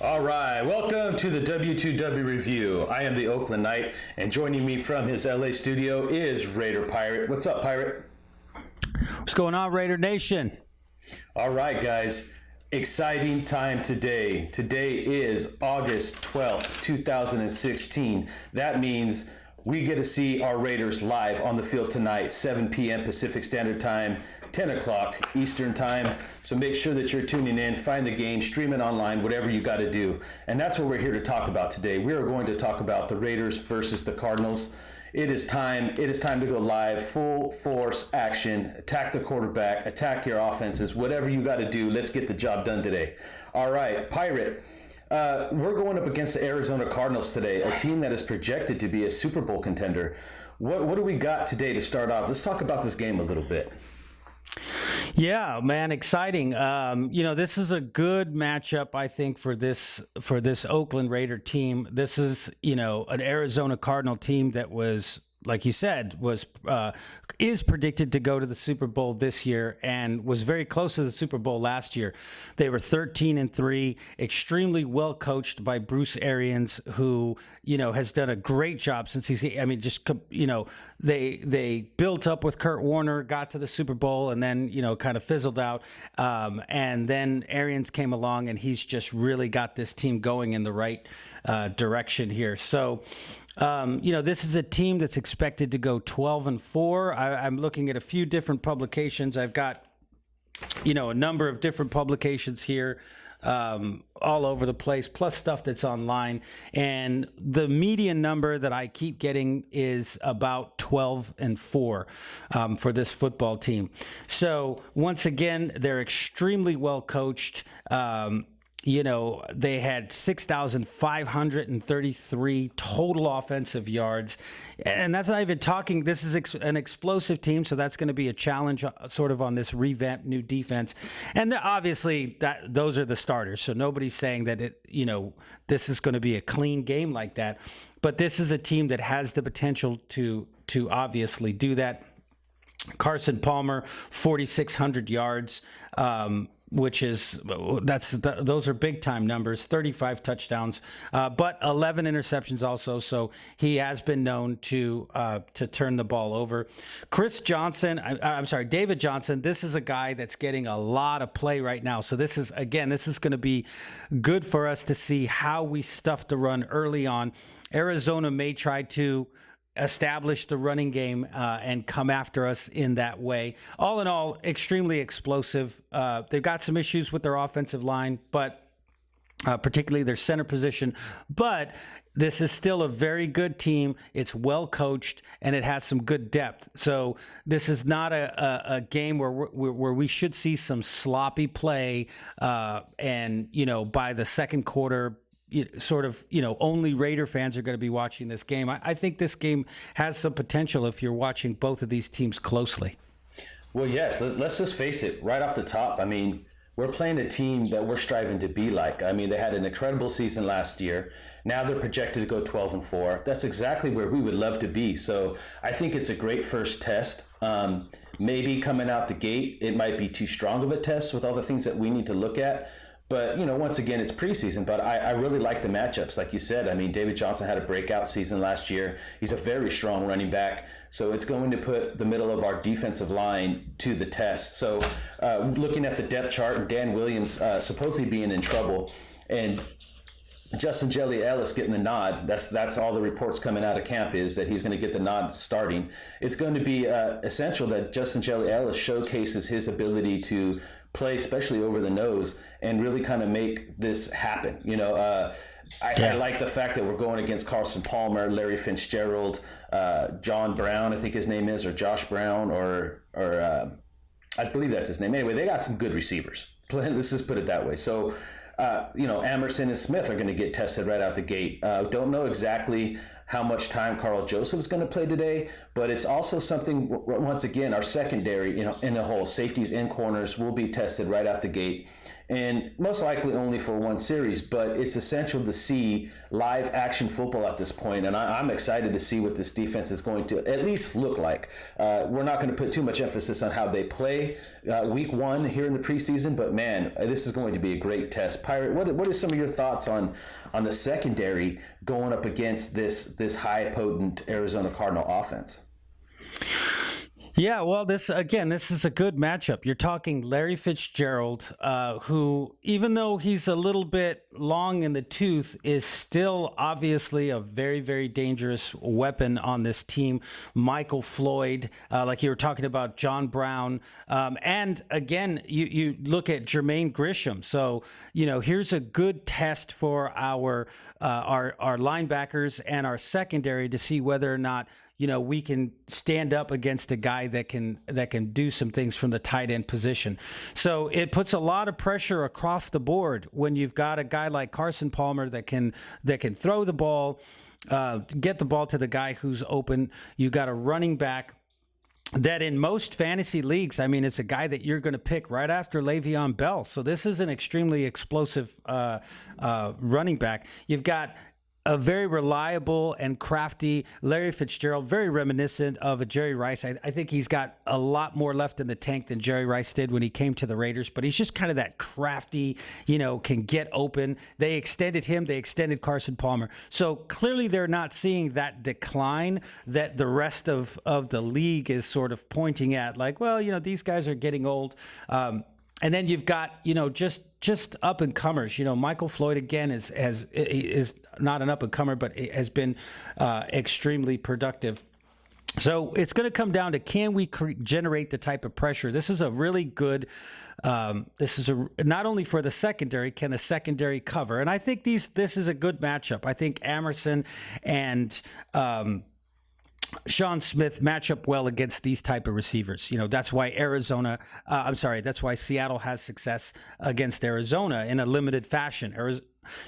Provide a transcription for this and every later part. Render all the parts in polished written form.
All right, welcome to the W2W Review. I am the Oakland Knight, and joining me from his LA studio is Raider Pirate. What's up, Pirate? What's going on, Raider Nation? All right, guys. Exciting time today. Today is August 12th, 2016. That means we get to see our Raiders live on the field tonight, 7 p.m. Pacific Standard Time, 10 o'clock Eastern Time. So make sure that you're tuning in, find the game, stream it online, whatever you got to do. And that's what we're here to talk about today. We are going to talk about the Raiders versus the Cardinals. It is time to go live, full force action, attack the quarterback, attack your offenses, whatever you got to do. Let's get the job done today. All right, Pirate. We're going up against the Arizona Cardinals today, a team that is projected to be a Super Bowl contender. What do we got today to start off? Let's talk about this game a little bit. Yeah, man, exciting. This is a good matchup, I think, for this Oakland Raider team. This is, an Arizona Cardinal team that was, like you said, is predicted to go to the Super Bowl this year and was very close to the Super Bowl last year. They were 13-3, extremely well coached by Bruce Arians, who has done a great job since they built up with Kurt Warner, got to the Super Bowl, and then kind of fizzled out. And then Arians came along, and he's just really got this team going in the right direction here. So. This is a team that's expected to go 12-4. I'm looking at a few different publications. I've got, a number of different publications here, all over the place, plus stuff that's online. And the median number that I keep getting is about 12-4 for this football team. So once again, they're extremely well coached. They had 6,533 total offensive yards. And that's not even talking, this is an explosive team, so that's going to be a challenge sort of on this revamped new defense. And obviously, those are the starters, so nobody's saying that this is going to be a clean game like that. But this is a team that has the potential to obviously do that. Carson Palmer, 4,600 yards. Those are big time numbers, 35 touchdowns, but 11 interceptions also. So he has been known to turn the ball over. David Johnson. This is a guy that's getting a lot of play right now. So this is going to be good for us to see how we stuff the run early on. Arizona may try to establish the running game and come after us in that way. All in all, extremely explosive. They've got some issues with their offensive line, but particularly their center position. But this is still a very good team. It's well coached and it has some good depth. So this is not a game where we should see some sloppy play. And by the second quarter, only Raider fans are going to be watching this game. I think this game has some potential if you're watching both of these teams closely. Well, yes, let's just face it right off the top. I mean, we're playing a team that we're striving to be like. I mean, they had an incredible season last year. Now they're projected to go 12-4. That's exactly where we would love to be. So I think it's a great first test. Maybe coming out the gate, it might be too strong of a test with all the things that we need to look at. But, once again, it's preseason, but I really like the matchups. Like you said, I mean, David Johnson had a breakout season last year. He's a very strong running back. So it's going to put the middle of our defensive line to the test. So looking at the depth chart and Dan Williams supposedly being in trouble and Justin Jelly Ellis getting the nod. That's all the reports coming out of camp is that he's going to get the nod starting. It's going to be essential that Justin Jelly Ellis showcases his ability to play, especially over the nose, and really kind of make this happen. I like the fact that we're going against Carson Palmer, Larry Fitzgerald, John Brown, I think his name is, or Josh Brown, or I believe that's his name. Anyway, they got some good receivers. Let's just put it that way. So. Emerson and Smith are going to get tested right out the gate. Don't know exactly how much time Carl Joseph is going to play today, but it's also something, once again, our secondary, in the whole safeties and corners will be tested right out the gate. and most likely only for one series, but it's essential to see live action football at this point, and I'm excited to see what this defense is going to at least look like. We're not going to put too much emphasis on how they play week one here in the preseason, but man, this is going to be a great test. Pirate, what are some of your thoughts on the secondary going up against this high potent Arizona Cardinal offense? Yeah, well, this is a good matchup. You're talking Larry Fitzgerald, who, even though he's a little bit long in the tooth, is still obviously a very, very dangerous weapon on this team. Michael Floyd, like you were talking about, John Brown. And again, you look at Jermaine Grisham. So, here's a good test for our linebackers and our secondary to see whether or not we can stand up against a guy that can do some things from the tight end position. So it puts a lot of pressure across the board when you've got a guy like Carson Palmer that can throw the ball, get the ball to the guy who's open. You got a running back that in most fantasy leagues, I mean, it's a guy that you're going to pick right after Le'Veon Bell. So this is an extremely explosive running back. You've got a very reliable and crafty Larry Fitzgerald, very reminiscent of a Jerry Rice. I think he's got a lot more left in the tank than Jerry Rice did when he came to the Raiders, but he's just kind of that crafty, can get open. They extended him. They extended Carson Palmer. So clearly they're not seeing that decline that the rest of the league is sort of pointing at, like, well, these guys are getting old. And then you've got, just up and comers. Michael Floyd again is not an up and comer, but has been extremely productive. So it's going to come down to, can we generate the type of pressure? This is a really good. Not only for the secondary, can the secondary cover? And I think this is a good matchup. I think Emerson and Sean Smith match up well against these type of receivers. That's why that's why Seattle has success against Arizona in a limited fashion.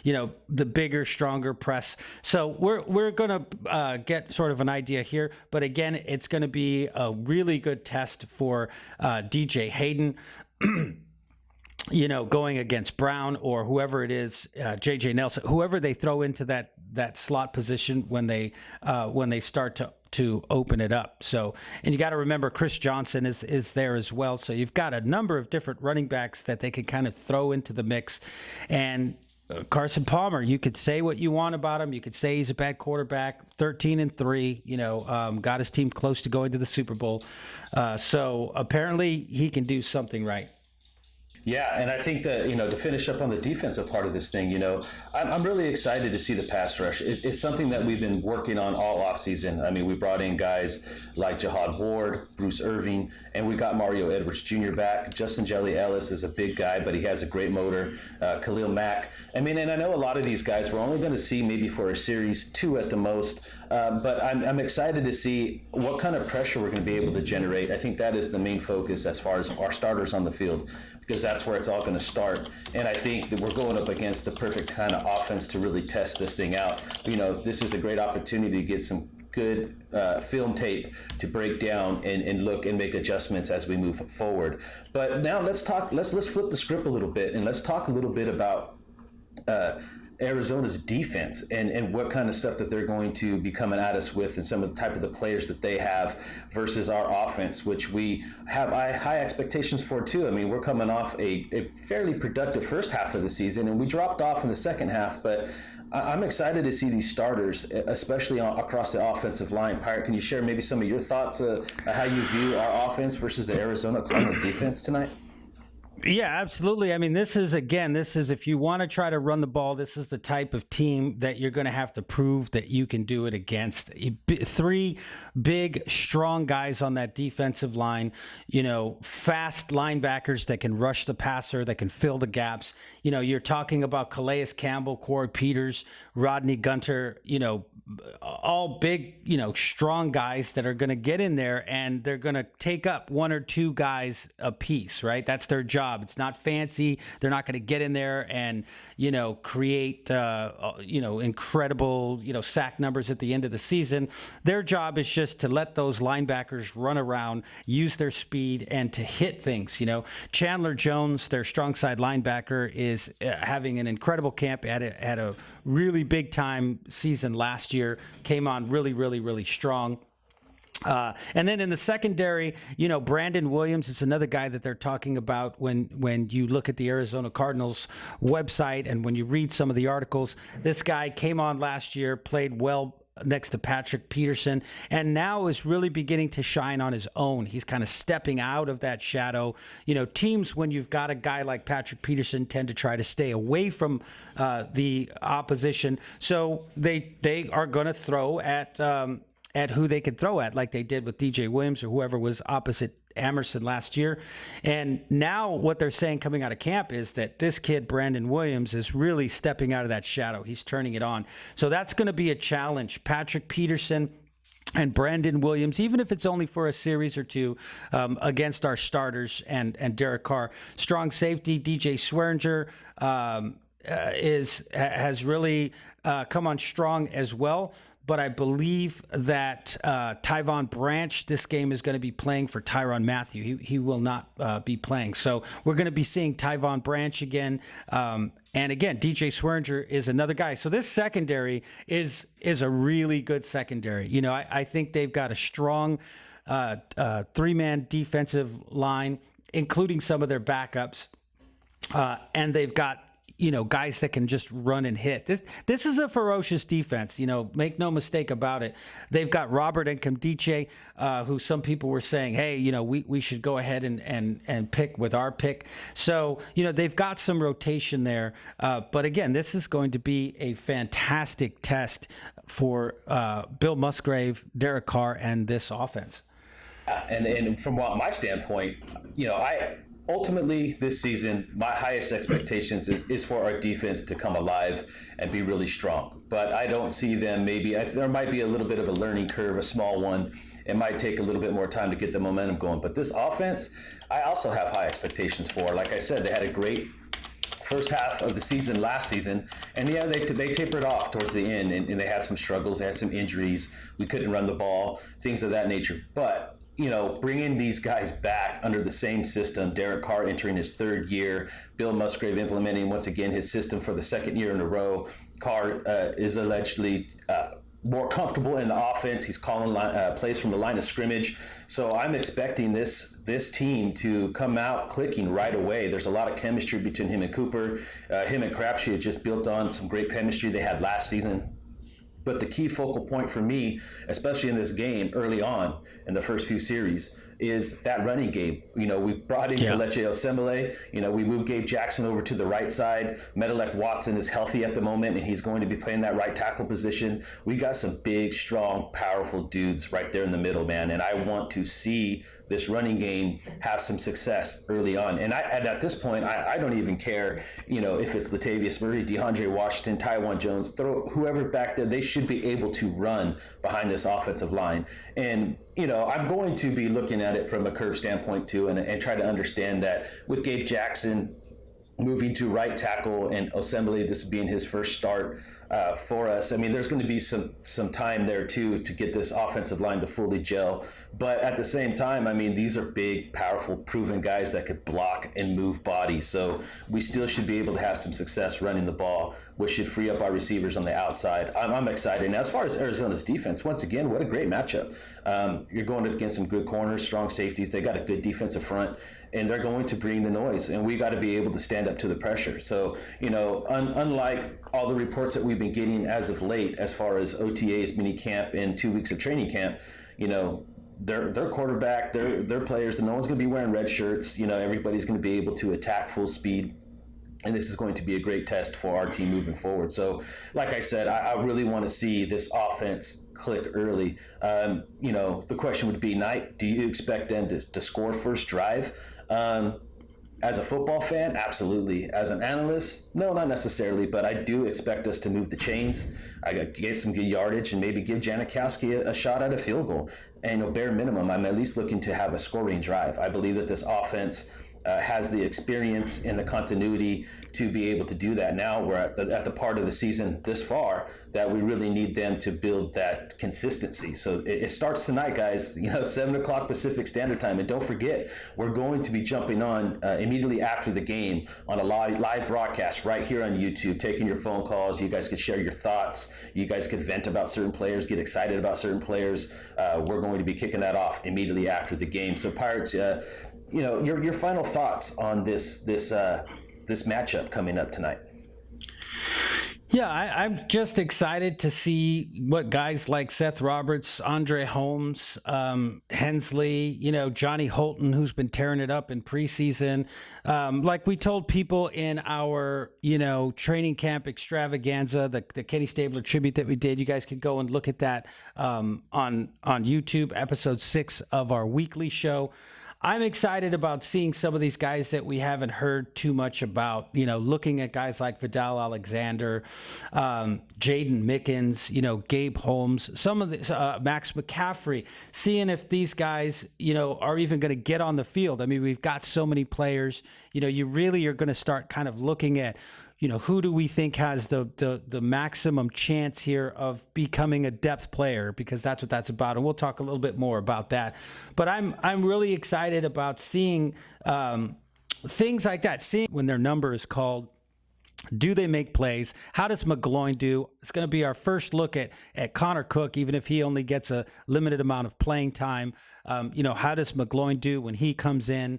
The bigger, stronger press. So we're going to get sort of an idea here. But again, it's going to be a really good test for DJ Hayden. Going against Brown or whoever it is, JJ Nelson, whoever they throw into that slot position when they start to open it up. So, and you got to remember Chris Johnson is there as well. So you've got a number of different running backs that they can kind of throw into the mix. And Carson Palmer, you could say what you want about him. You could say he's a bad quarterback, 13-3, got his team close to going to the Super Bowl. So apparently he can do something right. Yeah, and I think that, to finish up on the defensive part of this thing, I'm really excited to see the pass rush. It's something that we've been working on all offseason. I mean, we brought in guys like Jahad Ward, Bruce Irving, and we got Mario Edwards Jr. back. Justin Jelly Ellis is a big guy, but he has a great motor. Khalil Mack. I mean, and I know a lot of these guys we're only going to see maybe for a series 2 at the most, but I'm excited to see what kind of pressure we're going to be able to generate. I think that is the main focus as far as our starters on the field, because that's where it's all going to start. And I think that we're going up against the perfect kind of offense to really test this thing out. This is a great opportunity to get some good film tape to break down and look and make adjustments as we move forward. But now let's flip the script a little bit and let's talk a little bit about Arizona's defense and what kind of stuff that they're going to be coming at us with and some of the type of the players that they have versus our offense, which we have high expectations for too. I mean, we're coming off a fairly productive first half of the season and we dropped off in the second half, but I'm excited to see these starters, especially across the offensive line. Pirate, can you share maybe some of your thoughts of how you view our offense versus the Arizona Cardinal defense tonight? Yeah, absolutely. I mean, this is if you want to try to run the ball, this is the type of team that you're going to have to prove that you can do it against. 3 big, strong guys on that defensive line, fast linebackers that can rush the passer, that can fill the gaps. You're talking about Calais Campbell, Corey Peters, Rodney Gunter, all big, strong guys that are going to get in there and they're going to take up one or two guys a piece, right? That's their job. It's not fancy. They're not going to get in there and, create, incredible, sack numbers at the end of the season. Their job is just to let those linebackers run around, use their speed, and to hit things. Chandler Jones, their strong side linebacker, is having an incredible camp. Had a really big time season last year. Came on really, really, really strong. And then in the secondary, Brandon Williams is another guy that they're talking about when you look at the Arizona Cardinals website and when you read some of the articles. This guy came on last year, played well next to Patrick Peterson, and now is really beginning to shine on his own. He's kind of stepping out of that shadow. Teams, when you've got a guy like Patrick Peterson, tend to try to stay away from the opposition. So they are going to throw at who they could throw at, like they did with DJ Williams or whoever was opposite Emerson last year. And now what they're saying coming out of camp is that this kid, Brandon Williams, is really stepping out of that shadow. He's turning it on. So that's going to be a challenge. Patrick Peterson and Brandon Williams, even if it's only for a series or two, against our starters and Derek Carr. Strong safety, DJ Swearinger, has really come on strong as well. But I believe that Tyvon Branch, this game is going to be playing for Tyrann Mathieu. He will not be playing. So we're going to be seeing Tyvon Branch again. And again, DJ Swearinger is another guy. So this secondary is a really good secondary. I think they've got a strong three-man defensive line, including some of their backups. And they've got guys that can just run and hit. This is a ferocious defense. Make no mistake about it. They've got Robert Nkemdiche, who some people were saying, hey, we should go ahead and pick with our pick. So, they've got some rotation there. But again, this is going to be a fantastic test for Bill Musgrave, Derek Carr, and this offense. And from my standpoint, ultimately, this season, my highest expectations is for our defense to come alive and be really strong. But I don't see them there might be a little bit of a learning curve, a small one. It might take a little bit more time to get the momentum going. But this offense, I also have high expectations for. Like I said, they had a great first half of the season last season. And yeah, they tapered off towards the end, and they had some struggles. They had some injuries. We couldn't run the ball, things of that nature. But bringing these guys back under the same system, Derek Carr entering his third year, Bill Musgrave implementing once again his system for the second year in a row. Carr is allegedly more comfortable in the offense. He's calling plays from the line of scrimmage. So I'm expecting this team to come out clicking right away. There's a lot of chemistry between him and Cooper. Him and Crabtree had just built on some great chemistry they had last season. But the key focal point for me, especially in this game early on in the first few series, is that running game. We brought in Kelechi Osemele. We moved Gabe Jackson over to the right side. Medelec Watson is healthy at the moment, and he's going to be playing that right tackle position. We got some big, strong, powerful dudes right there in the middle, man. And I want to see this running game have some success early on. And at this point, I don't even care, if it's Latavius Murray, DeAndre Washington, Tywan Jones, throw whoever back there. They should be able to run behind this offensive line. And I'm going to be looking at it from a curve standpoint too, and try to understand that with Gabe Jackson moving to right tackle and Osemele, this being his first start for us. I mean, there's going to be some time there too to get this offensive line to fully gel. But at the same time, I mean, these are big, powerful, proven guys that could block and move bodies. So we still should be able to have some success running the ball, which should free up our receivers on the outside. I'm excited. And as far as Arizona's defense, once again, what a great matchup. You're going against some good corners, strong safeties. They got a good defensive front, and they're going to bring the noise, and we got to be able to stand up to the pressure. So, unlike all the reports that we've been getting as of late, as far as OTAs, mini camp, and 2 weeks of training camp, their quarterback, their players, no one's going to be wearing red shirts. Everybody's going to be able to attack full speed. And this is going to be a great test for our team moving forward. So, like I said, I really want to see this offense click early. The question would be, Knight, do you expect them to score first drive? As a football fan, absolutely. As an analyst, no, not necessarily, but I do expect us to move the chains. I get some good yardage and maybe give Janikowski a shot at a field goal. And bare minimum, I'm at least looking to have a scoring drive. I believe that this offense has the experience and the continuity to be able to do that. Now we're at the part of the season this far that we really need them to build that consistency. So it starts tonight, guys, 7 o'clock Pacific Standard Time. And don't forget, we're going to be jumping on immediately after the game on a live broadcast right here on YouTube, taking your phone calls. You guys could share your thoughts. You guys could vent about certain players, get excited about certain players. We're going to be kicking that off immediately after the game. So Pirates, your final thoughts on this matchup coming up tonight. Yeah, I'm just excited to see what guys like Seth Roberts, Andre Holmes, Hensley, Johnny Holton, who's been tearing it up in preseason. Like we told people in our, training camp extravaganza, the Kenny Stabler tribute that we did, you guys can go and look at that on YouTube, episode 6 of our weekly show. I'm excited about seeing some of these guys that we haven't heard too much about, looking at guys like Vidal Alexander, Jaden Mickens, Gabe Holmes, some of the Max McCaffrey, seeing if these guys, are even going to get on the field. I mean, we've got so many players, you really are going to start kind of looking at, who do we think has the maximum chance here of becoming a depth player, because that's what that's about. And we'll talk a little bit more about that. But I'm really excited about seeing things like that, seeing when their number is called. Do they make plays? How does McGloin do? It's going to be our first look at Connor Cook, even if he only gets a limited amount of playing time. How does McGloin do when he comes in?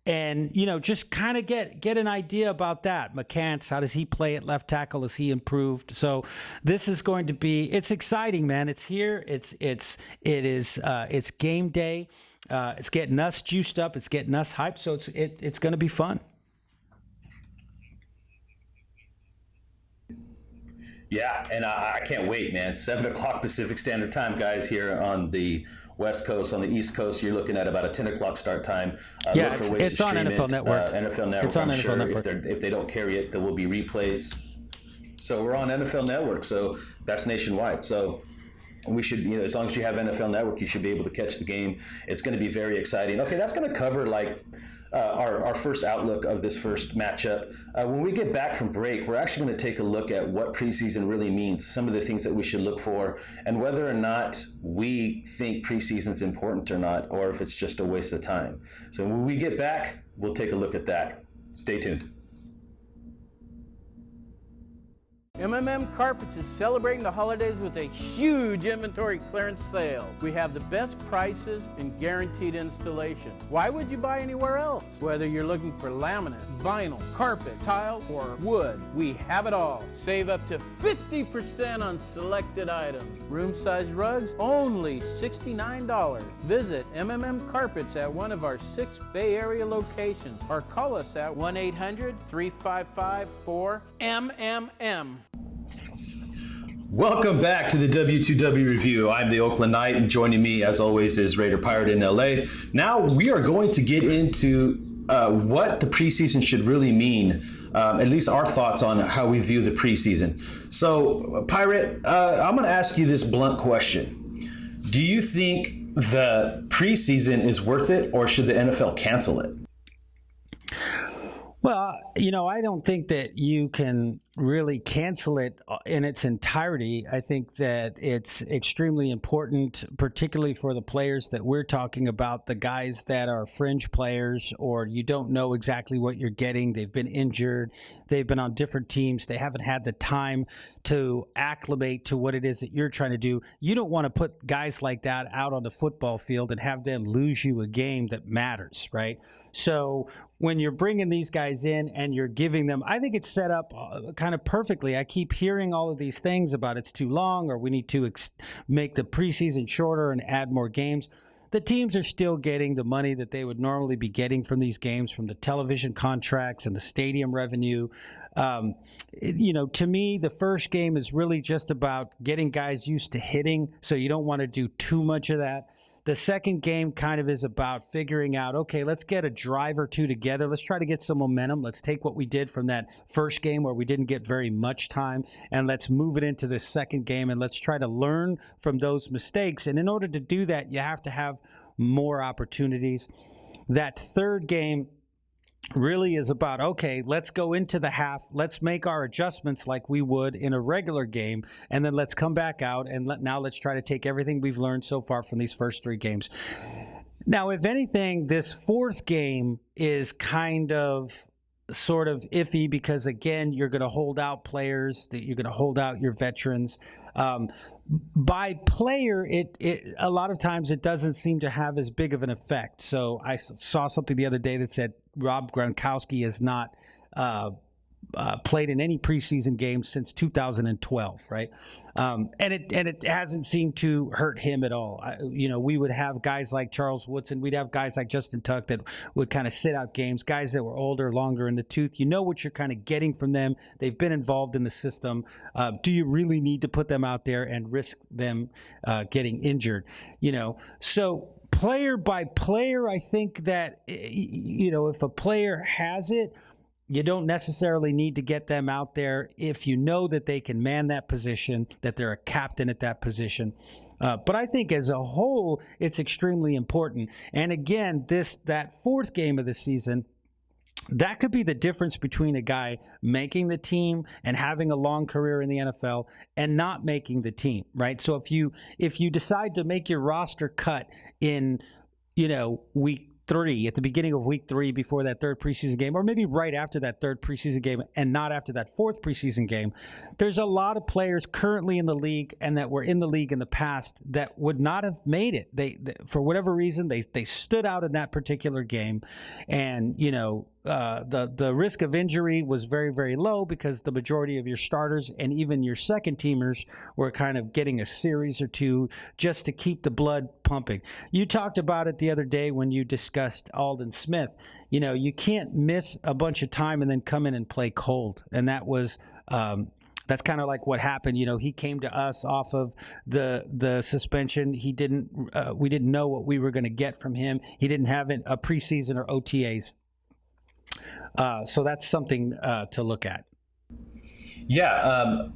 And, just kind of get an idea about that. McCants, how does he play at left tackle? Has he improved? So this is going to be, it's exciting, man. It's here. It's game day. It's getting us juiced up. It's getting us hyped. So it's going to be fun. Yeah, and I can't wait, man. 7 o'clock Pacific Standard Time, guys, here on the West Coast. On the East Coast, you're looking at about a 10 o'clock start time. Yeah, it's on NFL Network. NFL Network, it's on I'm NFL sure Network. If they don't carry it, there will be replays. So we're on NFL Network, so that's nationwide. So we should, as long as you have NFL Network, you should be able to catch the game. It's going to be very exciting. Okay, that's going to cover our first outlook of this first matchup. When we get back from break, we're actually going to take a look at what preseason really means, some of the things that we should look for, and whether or not we think preseason's important or not, or if it's just a waste of time. So when we get back, we'll take a look at that. Stay tuned. Carpets is celebrating the holidays with a huge inventory clearance sale. We have the best prices and guaranteed installation. Why would you buy anywhere else? Whether you're looking for laminate, vinyl, carpet, tile, or wood, we have it all. Save up to 50% on selected items. Room-size rugs, only $69. Visit Carpets at one of our 6 Bay Area locations or call us at 1-800-355-4MMM. Welcome back to the W2W Review. I'm the Oakland Knight, and joining me, as always, is Raider Pirate in LA. Now we are going to get into what the preseason should really mean, at least our thoughts on how we view the preseason. So, Pirate, I'm going to ask you this blunt question. Do you think the preseason is worth it, or should the NFL cancel it? Well, I don't think that you can really cancel it in its entirety. I think that it's extremely important, particularly for the players that we're talking about, the guys that are fringe players, or you don't know exactly what you're getting. They've been injured. They've been on different teams. They haven't had the time to acclimate to what it is that you're trying to do. You don't want to put guys like that out on the football field and have them lose you a game that matters, right? So when you're bringing these guys in and you're giving them, I think it's set up kind of perfectly. I keep hearing all of these things about it's too long, or we need to make the preseason shorter and add more games. The teams are still getting the money that they would normally be getting from these games, from the television contracts and the stadium revenue. To me, the first game is really just about getting guys used to hitting, so you don't want to do too much of that. The second game kind of is about figuring out, okay, let's get a drive or two together. Let's try to get some momentum. Let's take what we did from that first game where we didn't get very much time, and let's move it into the second game, and let's try to learn from those mistakes. And in order to do that, you have to have more opportunities. That third game really is about, okay, let's go into the half, let's make our adjustments like we would in a regular game, and then let's come back out and now let's try to take everything we've learned so far from these first three games. Now, if anything, this fourth game is kind of sort of iffy because, again, you're going to hold out players, that you're going to hold out your veterans. By player, it a lot of times it doesn't seem to have as big of an effect. So I saw something the other day that said Rob Gronkowski has not played in any preseason games since 2012, right? And it hasn't seemed to hurt him at all. We would have guys like Charles Woodson, we'd have guys like Justin Tuck that would kind of sit out games, guys that were older, longer in the tooth. You know what you're kind of getting from them. They've been involved in the system. Do you really need to put them out there and risk them getting injured? So player by player, I think that, if a player has it, you don't necessarily need to get them out there if you know that they can man that position, that they're a captain at that position. But I think as a whole, it's extremely important. And again, that fourth game of the season, that could be the difference between a guy making the team and having a long career in the NFL and not making the team, right? So if you decide to make your roster cut in, week 3, at the beginning of week 3 before that third preseason game, or maybe right after that third preseason game and not after that fourth preseason game, there's a lot of players currently in the league and that were in the league in the past that would not have made it. They for whatever reason, they stood out in that particular game, and the risk of injury was very, very low because the majority of your starters and even your second teamers were kind of getting a series or two just to keep the blood pumping. You talked about it the other day when you discussed Aldon Smith. You can't miss a bunch of time and then come in and play cold. And that was that's kind of like what happened. He came to us off of the suspension. We didn't know what we were going to get from him. He didn't have a preseason or OTAs. So that's something to look at. Yeah,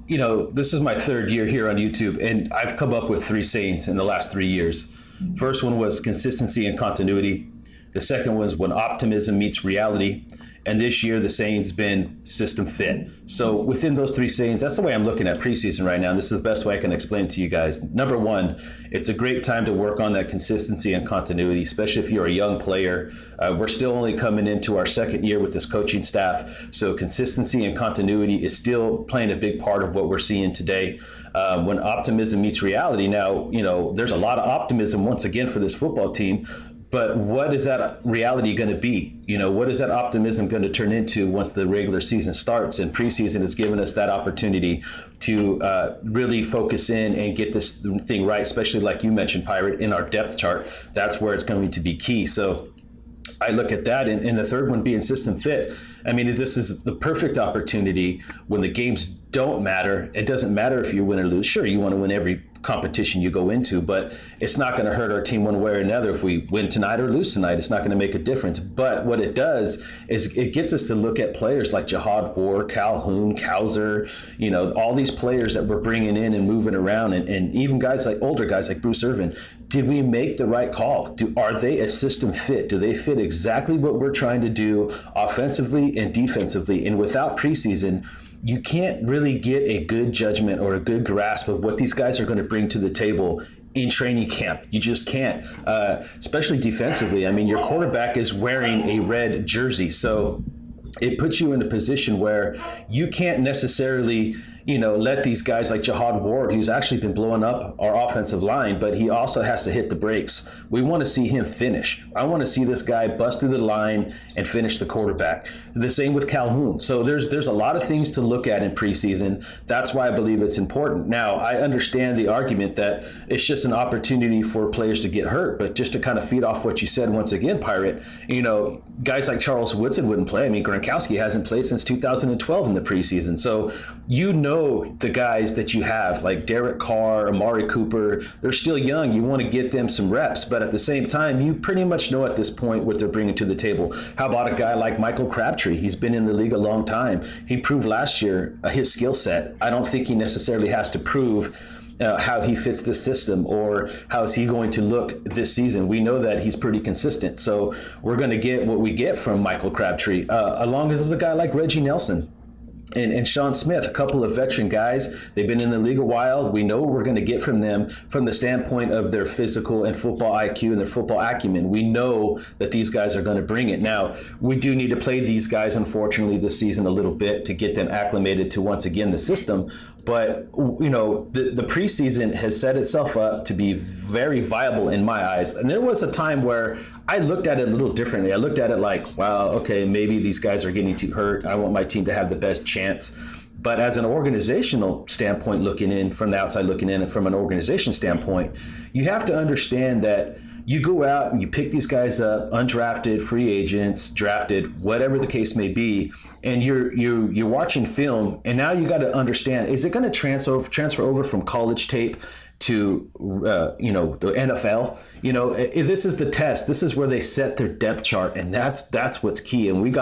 this is my third year here on YouTube, and I've come up with 3 sayings in the last 3 years. First one was consistency and continuity. The second was when optimism meets reality. And this year, the saying's been system fit. So within those 3 sayings, that's the way I'm looking at preseason right now. And this is the best way I can explain it to you guys. Number 1, it's a great time to work on that consistency and continuity, especially if you're a young player. We're still only coming into our second year with this coaching staff. So consistency and continuity is still playing a big part of what we're seeing today. When optimism meets reality, now, there's a lot of optimism once again for this football team. But what is that reality going to be? What is that optimism going to turn into once the regular season starts? And preseason has given us that opportunity to really focus in and get this thing right, especially like you mentioned, Pirate, in our depth chart. That's where it's going to be key. So I look at that, and the third one being system fit. I mean, this is the perfect opportunity when the games don't matter. It doesn't matter if you win or lose. Sure, you want to win every competition you go into, but it's not going to hurt our team one way or another. If we win tonight or lose tonight, it's not going to make a difference. But what it does is it gets us to look at players like Jihad Ward, Calhoun, Cowser, all these players that we're bringing in and moving around, and even older guys like Bruce Irvin. Did we make the right call? Are they a system fit? Do they fit exactly what we're trying to do offensively and defensively? And without preseason, you can't really get a good judgment or a good grasp of what these guys are going to bring to the table in training camp. You just can't, especially defensively. I mean, your quarterback is wearing a red jersey, so it puts you in a position where you can't necessarily, let these guys like Jihad Ward, who's actually been blowing up our offensive line, but he also has to hit the brakes. We want to see him finish. I want to see this guy bust through the line and finish the quarterback. The same with Calhoun. So there's a lot of things to look at in preseason. That's why I believe it's important. Now, I understand the argument that it's just an opportunity for players to get hurt, but just to kind of feed off what you said once again, Pirate, guys like Charles Woodson wouldn't play. I mean, Gronkowski hasn't played since 2012 in the preseason. So know the guys that you have, like Derek Carr, Amari Cooper, they're still young. You want to get them some reps, but at the same time, you pretty much know at this point what they're bringing to the table. How about a guy like Michael Crabtree? He's been in the league a long time. He proved last year his skill set. I don't think he necessarily has to prove how he fits this system or how is he going to look this season. We know that he's pretty consistent. So we're going to get what we get from Michael Crabtree, along with a guy like Reggie Nelson. And Sean Smith, a couple of veteran guys. They've been in the league a while. We know what we're going to get from them from the standpoint of their physical and football IQ and their football acumen. We know that these guys are going to bring it. Now, we do need to play these guys, unfortunately, this season a little bit to get them acclimated to, once again, the system. But, you know, the preseason has set itself up to be very viable in my eyes. And there was a time where I looked at it a little differently. I looked at it like, wow, okay, maybe these guys are getting too hurt. I want my team to have the best chance. But as an organizational standpoint, looking in from the outside, looking in from an organization standpoint, you have to understand that you go out and you pick these guys up, undrafted, free agents, drafted, whatever the case may be, and you're watching film, and now you got to understand: is it going to transfer over from college tape to the NFL? You know, this is the test. This is where they set their depth chart, and that's what's key. And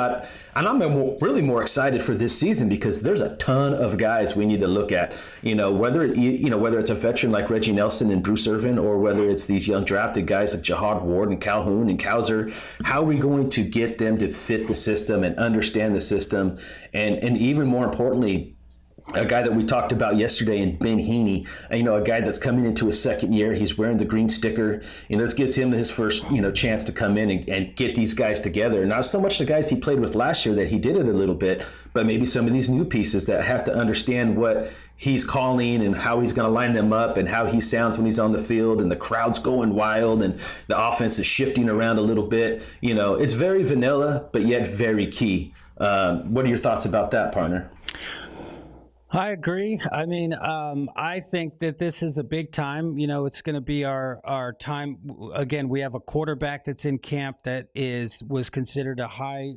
I'm really more excited for this season because there's a ton of guys we need to look at. Whether it's a veteran like Reggie Nelson and Bruce Irvin, or whether it's these young drafted guys like Jahad Ward and Calhoun and Cowser. How are we going to get them to fit the system and understand the system, and even more importantly, a guy that we talked about yesterday in Ben Heaney, a guy that's coming into his second year. He's wearing the green sticker. This gives him his first, chance to come in and get these guys together. Not so much the guys he played with last year that he did it a little bit, but maybe some of these new pieces that have to understand what he's calling and how he's going to line them up and how he sounds when he's on the field and the crowd's going wild and the offense is shifting around a little bit. It's very vanilla, but yet very key. What are your thoughts about that, partner? I agree. I mean, I think that this is a big time. It's going to be our time. Again, we have a quarterback that's in camp that was considered a high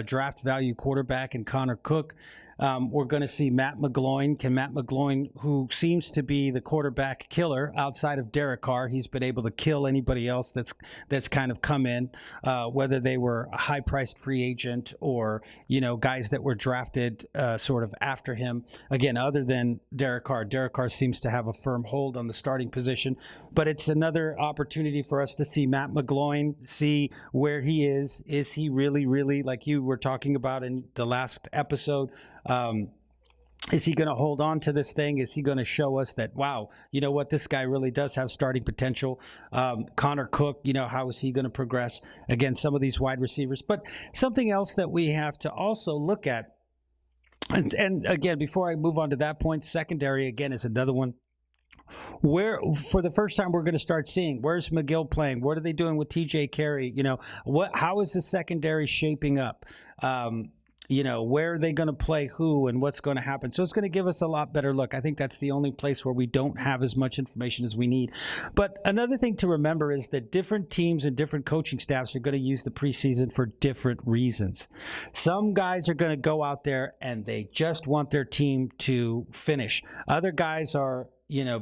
draft value quarterback in Connor Cook. We're going to see Matt McGloin. Can Matt McGloin, who seems to be the quarterback killer outside of Derek Carr, he's been able to kill anybody else that's kind of come in, whether they were a high-priced free agent or, guys that were drafted sort of after him. Again, other than Derek Carr. Derek Carr seems to have a firm hold on the starting position. But it's another opportunity for us to see Matt McGloin, see where he is. Is he really, really, like you were talking about in the last episode, is he going to hold on to this thing? Is he going to show us that, wow, you know what, this guy really does have starting potential? Connor Cook, how is he going to progress against some of these wide receivers? But something else that we have to also look at, and again, before I move on to that point, secondary, again, is another one where for the first time we're going to start seeing, where's McGill playing? What are they doing with TJ Carey? How is the secondary shaping up? Where are they going to play who and what's going to happen? So it's going to give us a lot better look. I think that's the only place where we don't have as much information as we need. But another thing to remember is that different teams and different coaching staffs are going to use the preseason for different reasons. Some guys are going to go out there and they just want their team to finish. Other guys are,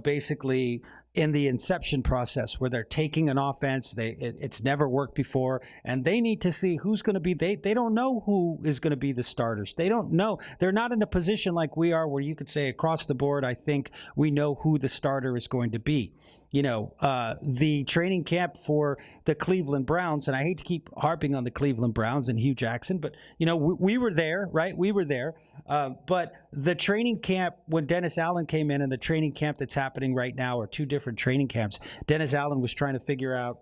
basically in the inception process where they're taking an offense, it's never worked before, and they need to see who's going to be, they don't know who is going to be the starters. They don't know. They're not in a position like we are where you could say across the board, I think we know who the starter is going to be. The training camp for the Cleveland Browns, and I hate to keep harping on the Cleveland Browns and Hugh Jackson, but, we were there, right? We were there. But the training camp when Dennis Allen came in and the training camp that's happening right now are two different training camps. Dennis Allen was trying to figure out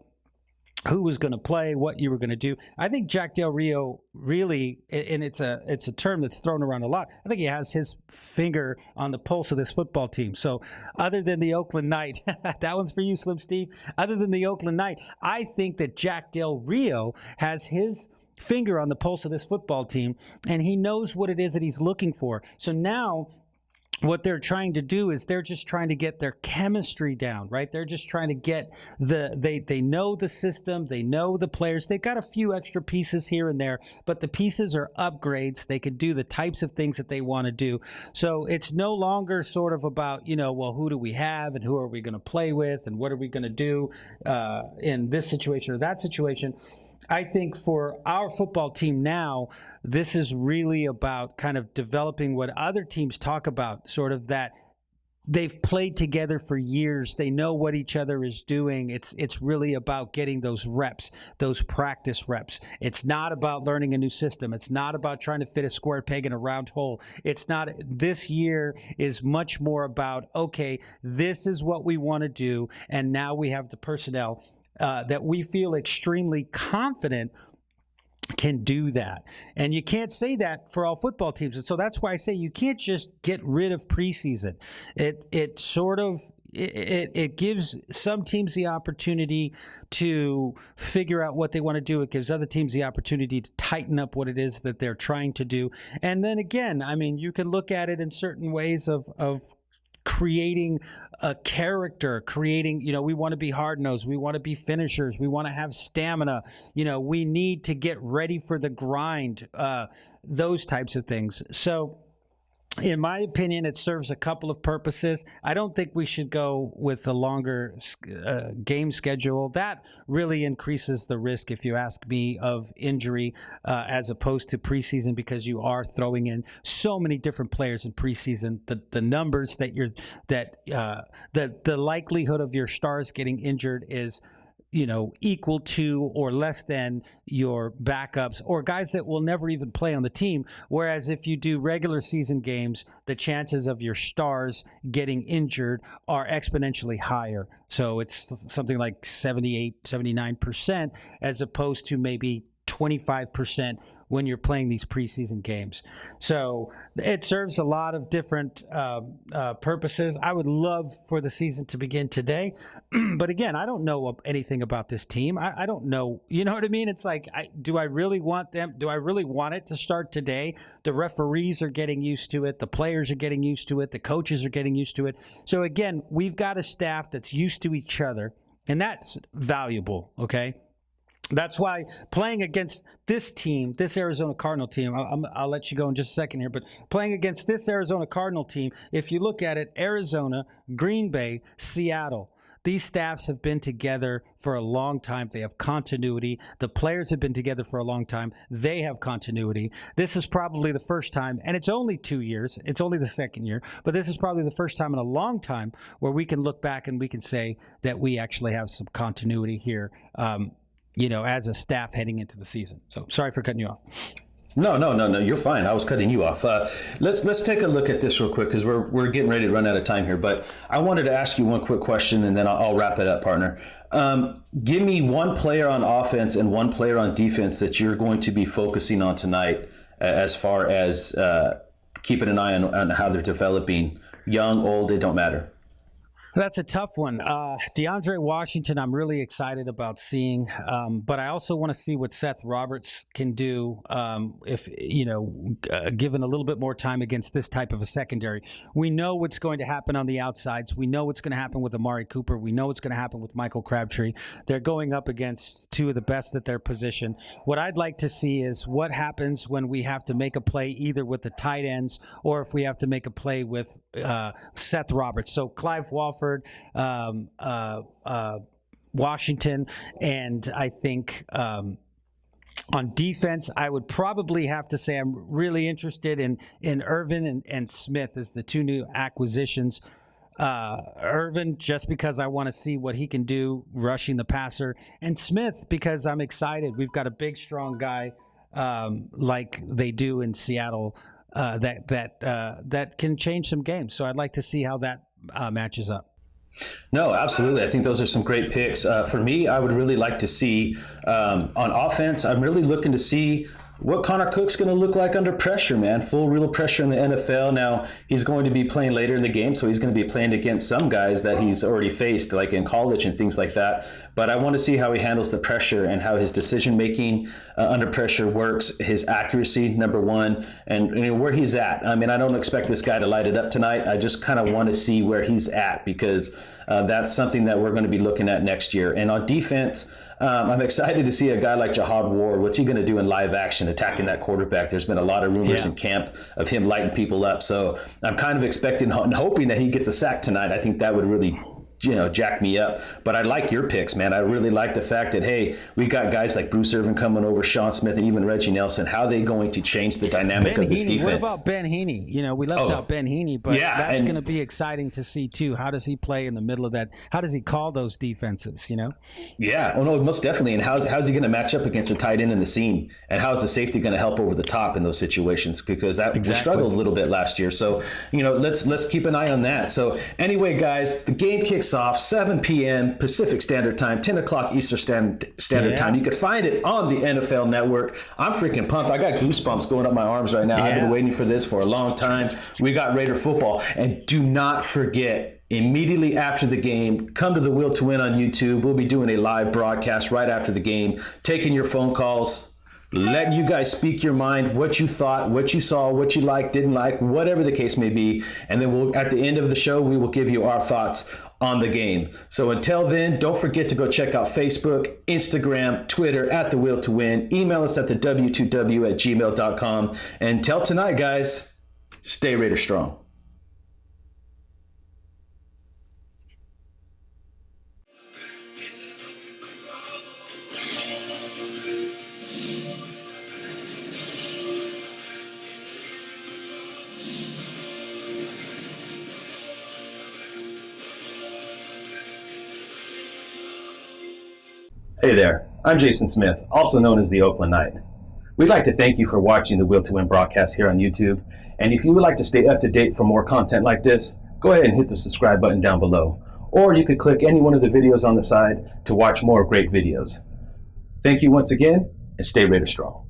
who was going to play, what you were going to do. I think Jack Del Rio really, and it's a term that's thrown around a lot, I think he has his finger on the pulse of this football team. So other than the Oakland Knight, that one's for you, Slim Steve. Other than the Oakland Knight, I think that Jack Del Rio has his finger on the pulse of this football team, and he knows what it is that he's looking for. So now what they're trying to do is they're just trying to get their chemistry down, right? They're just trying to get they know the system, they know the players. They've got a few extra pieces here and there, but the pieces are upgrades. They can do the types of things that they want to do. So it's no longer sort of about, well, who do we have and who are we going to play with and what are we going to do in this situation or that situation. I think for our football team now, this is really about kind of developing what other teams talk about, sort of that they've played together for years. They know what each other is doing. It's really about getting those reps, those practice reps. It's not about learning a new system. It's not about trying to fit a square peg in a round hole. It's not. This year is much more about, okay, this is what we want to do, and now we have the personnel that we feel extremely confident can do that. And you can't say that for all football teams. And so that's why I say you can't just get rid of preseason. It sort of it gives some teams the opportunity to figure out what they want to do. It gives other teams the opportunity to tighten up what it is that they're trying to do. And then again, I mean, you can look at it in certain ways of creating a character, creating, we want to be hard-nosed, we want to be finishers, we want to have stamina, we need to get ready for the grind, those types of things. So in my opinion, it serves a couple of purposes. I don't think we should go with a longer game schedule. That really increases the risk, if you ask me, of injury as opposed to preseason, because you are throwing in so many different players in preseason. The numbers the likelihood of your stars getting injured is equal to or less than your backups or guys that will never even play on the team. Whereas if you do regular season games, the chances of your stars getting injured are exponentially higher. So it's something like 78, 79% as opposed to maybe 25% when you're playing these preseason games. So it serves a lot of different purposes. I would love for the season to begin today. But again, I don't know anything about this team. I don't know. You know what I mean? It's like, do I really want them? Do I really want it to start today? The referees are getting used to it. The players are getting used to it. The coaches are getting used to it. So again, we've got a staff that's used to each other, and that's valuable, okay? That's why playing against this team, this Arizona Cardinal team, I'll let you go in just a second here, but playing against this Arizona Cardinal team, if you look at it, Arizona, Green Bay, Seattle, these staffs have been together for a long time. They have continuity. The players have been together for a long time. They have continuity. This is probably the first time, and it's only 2 years. It's only the second year, but this is probably the first time in a long time where we can look back and we can say that we actually have some continuity here. As a staff heading into the season. So sorry for cutting you off. No, you're fine. I was cutting you off. Let's take a look at this real quick because we're getting ready to run out of time here. But I wanted to ask you one quick question, and then I'll wrap it up, partner. Give me one player on offense and one player on defense that you're going to be focusing on tonight as far as keeping an eye on how they're developing. Young, old, it don't matter. That's a tough one. DeAndre Washington, I'm really excited about seeing, but I also want to see what Seth Roberts can do if, given a little bit more time against this type of a secondary. We know what's going to happen on the outsides. We know what's going to happen with Amari Cooper. We know what's going to happen with Michael Crabtree. They're going up against two of the best at their position. What I'd like to see is what happens when we have to make a play either with the tight ends or if we have to make a play with Seth Roberts. So Clive Walford, Washington, and I think on defense, I would probably have to say I'm really interested in Irvin and Smith as the two new acquisitions. Irvin, just because I want to see what he can do rushing the passer, and Smith because I'm excited. We've got a big, strong guy like they do in Seattle that can change some games. So I'd like to see how that matches up. No, absolutely. I think those are some great picks. For me, I would really like to see on offense, I'm really looking to see what Connor Cook's going to look like under pressure, man. Full real pressure in the NFL. Now, he's going to be playing later in the game, so he's going to be playing against some guys that he's already faced, like in college and things like that. But I want to see how he handles the pressure and how his decision-making under pressure works, his accuracy, number one, and where he's at. I mean, I don't expect this guy to light it up tonight. I just kind of want to see where he's at, because that's something that we're going to be looking at next year. And on defense, I'm excited to see a guy like Jahad Ward. What's he going to do in live action attacking that quarterback? There's been a lot of rumors in camp of him lighting people up. So I'm kind of expecting and hoping that he gets a sack tonight. I think that would really jack me up. But I like your picks, man. I really like the fact that, hey, we got guys like Bruce Irvin coming over, Sean Smith, and even Reggie Nelson. How are they going to change the dynamic of this defense? What about Ben Heaney? We left out Ben Heaney, but that's going to be exciting to see too. How does he play in the middle of that? How does he call those defenses, Yeah, no, most definitely. And how's he going to match up against a tight end in the seam? And how is the safety going to help over the top in those situations? Because we struggled a little bit last year. So, let's keep an eye on that. So anyway, guys, the game kicks off 7 p.m. Pacific Standard Time, 10 o'clock Eastern Standard Time. You can find it on the NFL Network. I'm freaking pumped. I got goosebumps going up my arms right now. I've been waiting for this for a long time. We got Raider football. And do not forget, immediately after the game, come to the Will to Win on YouTube. We'll be doing a live broadcast right after the game, taking your phone calls, letting you guys speak your mind, what you thought, what you saw, what you liked, didn't like, whatever the case may be. And then at the end of the show, we will give you our thoughts on the game. So until then, don't forget to go check out Facebook, Instagram, Twitter at The Will to Win. Email us at thew2w@gmail.com. And until tonight, guys, stay Raider strong. Hey there, I'm Jason Smith, also known as the Oakland Knight. We'd like to thank you for watching the Will to Win broadcast here on YouTube. And if you would like to stay up to date for more content like this, go ahead and hit the subscribe button down below. Or you could click any one of the videos on the side to watch more great videos. Thank you once again, and stay Raider strong.